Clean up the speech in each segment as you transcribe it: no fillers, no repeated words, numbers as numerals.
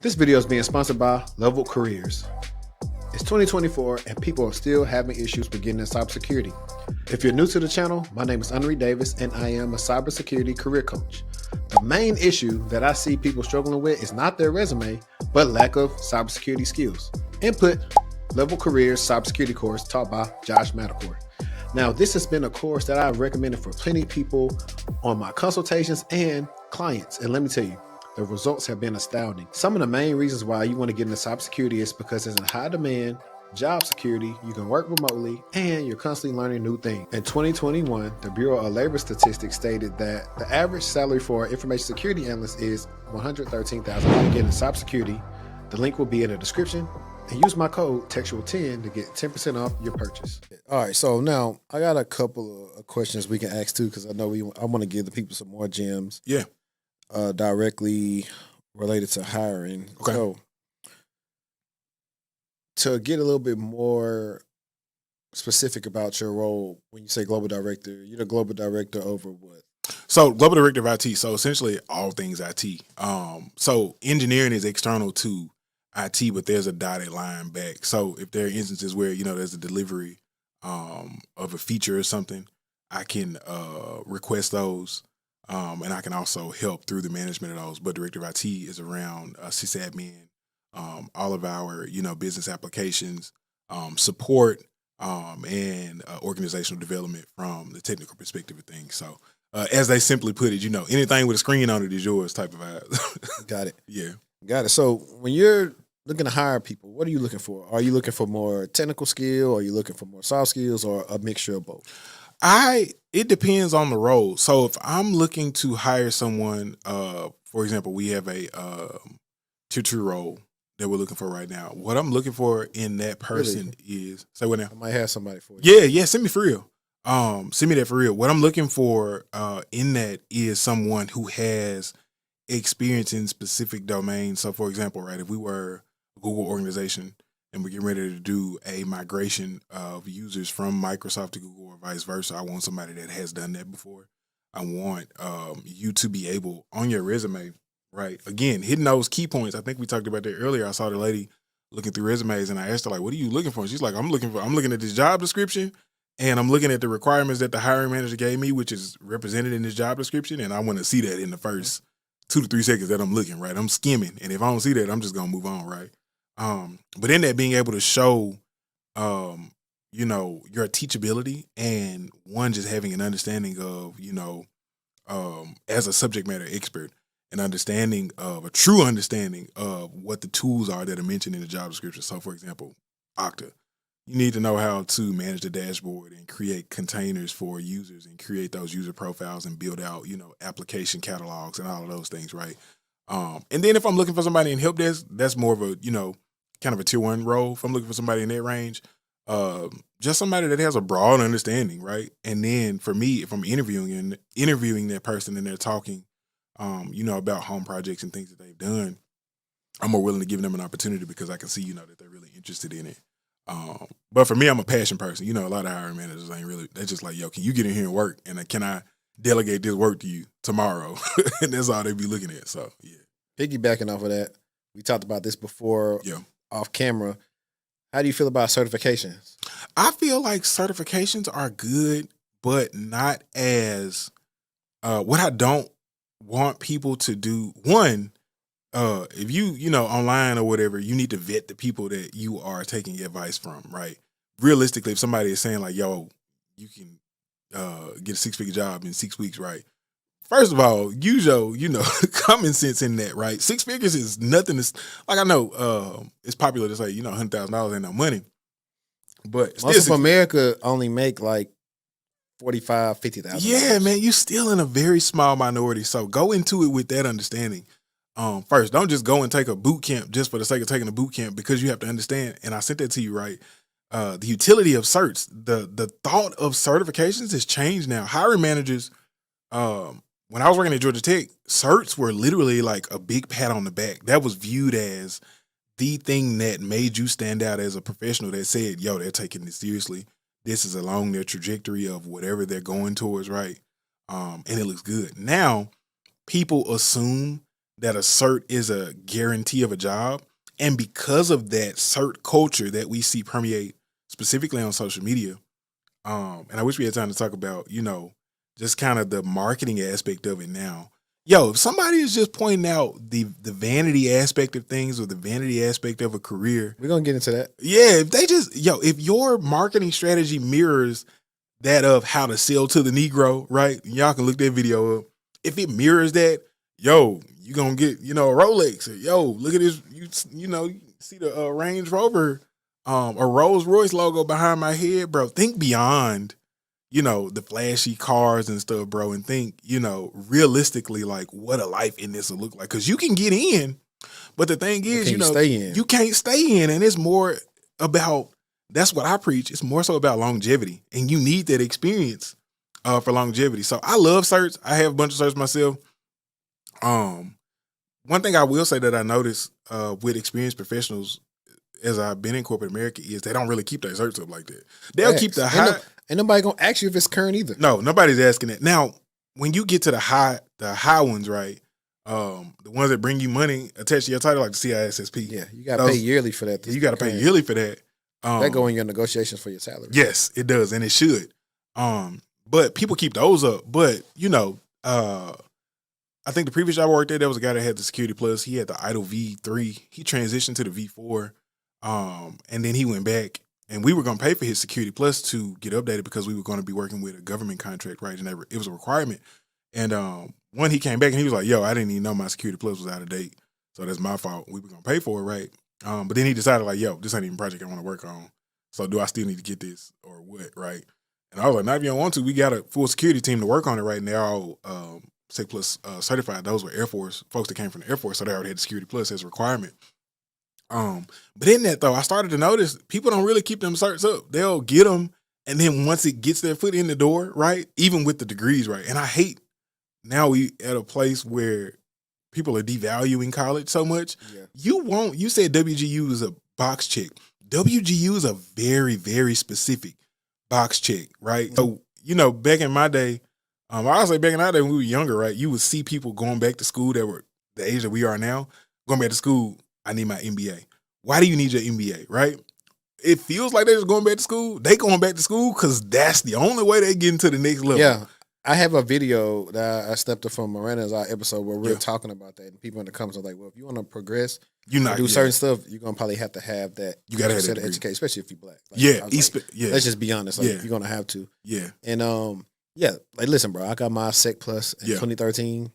This video is being sponsored by Level Careers. It's 2024 and people are still having issues beginning in cybersecurity. If you're new to the channel, my name is Henry Davis and I am a cybersecurity career coach. The main issue that I see people struggling with is not their resume, but lack of cybersecurity skills. Input Level Careers cybersecurity course taught by Josh Madakor. Now, this has been a course that I've recommended for plenty of people on my consultations and clients. And let me tell you, the results have been astounding. Some of the main reasons why you want to get into cybersecurity is because it's in high demand, job security, you can work remotely, and you're constantly learning new things. In 2021, the Bureau of Labor Statistics stated that the average salary for an information security analyst is $113,000. To get into cybersecurity, the link will be in the description. And use my code textual10 to get 10% off your purchase. All right, so now I got a couple of questions we can ask too, because I know I want to give the people some more gems. Yeah. Directly related to hiring. Okay. So to get a little bit more specific about your role, when you say global director, you're the global director over what? So global director of IT. So essentially all things IT. So engineering is external to IT, but there's a dotted line back. So if there are instances where, there's a delivery of a feature or something, I can request those. And I can also help through the management of those. But director of IT is around sysadmin, all of our, business applications, support, and organizational development from the technical perspective of things. So as they simply put it, anything with a screen on it is yours type of vibe. Got it. Yeah. Got it. So when you're looking to hire people, what are you looking for? Are you looking for more technical skill? Or are you looking for more soft skills, or a mixture of both? It depends on the role. So if I'm looking to hire someone, for example, we have a tier 2 role that we're looking for right now. What I'm looking for in that person is, say what now? I might have somebody for you. Yeah, send me for real. Send me that for real. What I'm looking for in that is someone who has experience in specific domains. So for example, right, if we were a Google organization and we're getting ready to do a migration of users from Microsoft to Google or vice versa, I want somebody that has done that before. I want you to be able, on your resume, right, again, hitting those key points. I think we talked about that earlier. I saw the lady looking through resumes and I asked her, like, what are you looking for? And she's like, I'm looking at this job description and I'm looking at the requirements that the hiring manager gave me, which is represented in this job description. And I want to see that in the first 2 to 3 seconds that I'm looking, right? I'm skimming. And if I don't see that, I'm just going to move on, right? But in that, being able to show, your teachability and one, just having an understanding of, as a subject matter expert, an understanding of a true understanding of what the tools are that are mentioned in the job description. So for example, Okta, you need to know how to manage the dashboard and create containers for users and create those user profiles and build out, application catalogs and all of those things. Right. And then if I'm looking for somebody in help desk, that's more of a, kind of a tier 1 role. If I'm looking for somebody in that range, just somebody that has a broad understanding, right? And then for me, if I'm interviewing that person and they're talking, about home projects and things that they've done, I'm more willing to give them an opportunity because I can see, that they're really interested in it. But for me, I'm a passion person. A lot of hiring managers ain't really, they're just like, yo, can you get in here and work? And can I delegate this work to you tomorrow? And that's all they be looking at. So, yeah. Piggybacking off of that, we talked about this before. Yeah. Off camera. How do you feel about certifications? I feel like certifications are good, but not as what I don't want people to do. One, if you online or whatever, you need to vet the people that you are taking advice from, right? Realistically, if somebody is saying like, yo, you can get a 6-figure job in 6 weeks, right? First of all, use your, common sense in that, right? 6 figures is nothing. Like I know it's popular to say, $100,000 ain't no money. But most of America only make like $45,000, $50,000. Yeah, man, you still in a very small minority. So go into it with that understanding. First, don't just go and take a boot camp just for the sake of taking a boot camp, because you have to understand, and I sent that to you, right? The utility of certs, the thought of certifications has changed now. Hiring managers, when I was working at Georgia Tech, certs were literally like a big pat on the back. That was viewed as the thing that made you stand out as a professional that said, yo, they're taking this seriously. This is along their trajectory of whatever they're going towards, right? And it looks good. Now, people assume that a cert is a guarantee of a job. And because of that cert culture that we see permeate specifically on social media, and I wish we had time to talk about, just kind of the marketing aspect of it now. Yo, if somebody is just pointing out the vanity aspect of things or the vanity aspect of a career. We're going to get into that. Yeah, if your marketing strategy mirrors that of how to sell to the Negro, right? Y'all can look that video up. If it mirrors that, yo, you going to get, a Rolex. Or, yo, look at this. You see the Range Rover, a Rolls Royce logo behind my head, bro. Think beyond, the flashy cars and stuff, bro, and think, realistically, like what a life in this will look like. Because you can get in, but the thing is, you can't stay in. And it's more about, that's what I preach. It's more so about longevity. And you need that experience for longevity. So I love certs. I have a bunch of certs myself. One thing I will say that I noticed with experienced professionals as I've been in corporate America is they don't really keep their certs up like that. They'll keep the high. Ain't nobody gonna ask you if it's current either. No, nobody's asking that. Now, when you get to the high ones, right? The ones that bring you money attached to your title, like the CISSP. Yeah, you gotta pay yearly for that. You gotta pay yearly for that. That go in your negotiations for your salary. Yes, it does, and it should. But people keep those up. But I think the previous job I worked at, there was a guy that had the Security Plus. He had the idle V3. He transitioned to the V4, and then he went back. And we were going to pay for his Security Plus to get updated because we were going to be working with a government contract, right? And it was a requirement. And when he came back, and he was like, yo, I didn't even know my Security Plus was out of date. So that's my fault. We were going to pay for it, right? But then he decided, like, yo, this ain't even a project I want to work on. So do I still need to get this or what, right? And I was like, not if you don't want to. We got a full security team to work on it, right? And they're all Sec Plus certified. Those were Air Force, folks that came from the Air Force, so they already had the Security Plus as a requirement. But in that though, I started to notice people don't really keep them certs up. They'll get them, and then once it gets their foot in the door, right? Even with the degrees, right? And I hate now we at a place where people are devaluing college so much. Yeah. You said WGU is a box check. WGU is a very, very specific box check, right? Mm-hmm. So, back in my day, I say back in our day when we were younger, right? You would see people going back to school that were the age that we are now, going back to school. I need my MBA. Why do you need your MBA, right? It feels like they're just going back to school. They going back to school because that's the only way they get into the next level. Yeah. I have a video that I stepped up from Miranda's episode where we're talking about that. And people in the comments are like, well, if you want to progress, do certain stuff, you're going to probably have to have that. You got to have that education, especially if you're black. Let's just be honest. You're going to have to. Yeah. And, listen, bro, I got my SEC Plus in 2013.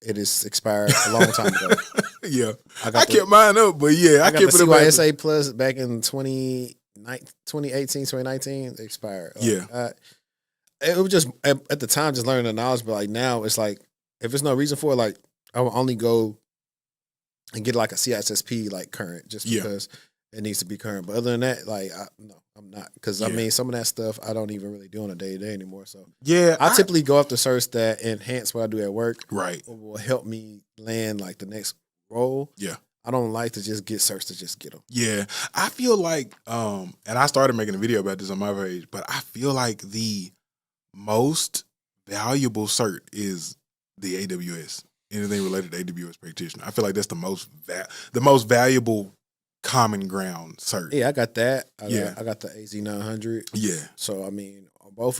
It is expired a long time ago. Yeah. I kept mine up, but I kept the CYSA Plus back in 2018, 2019. It expired. It was just, at the time, just learning the knowledge, but like now it's like, if there's no reason for it, like I will only go and get like a CISSP like current just because it needs to be current. But other than that, like, no, I'm not. Because I mean, some of that stuff I don't even really do on a day to day anymore. So I typically go after certs that enhance what I do at work. Right. Or will help me land like the next role. Yeah. I don't like to just get certs to just get them. Yeah. I feel like, and I started making a video about this on my page, but I feel like the most valuable cert is the AWS. Anything related to AWS practitioner. I feel like that's the most valuable common ground cert. Yeah, I got that. I got the AZ900. Yeah. So I mean, both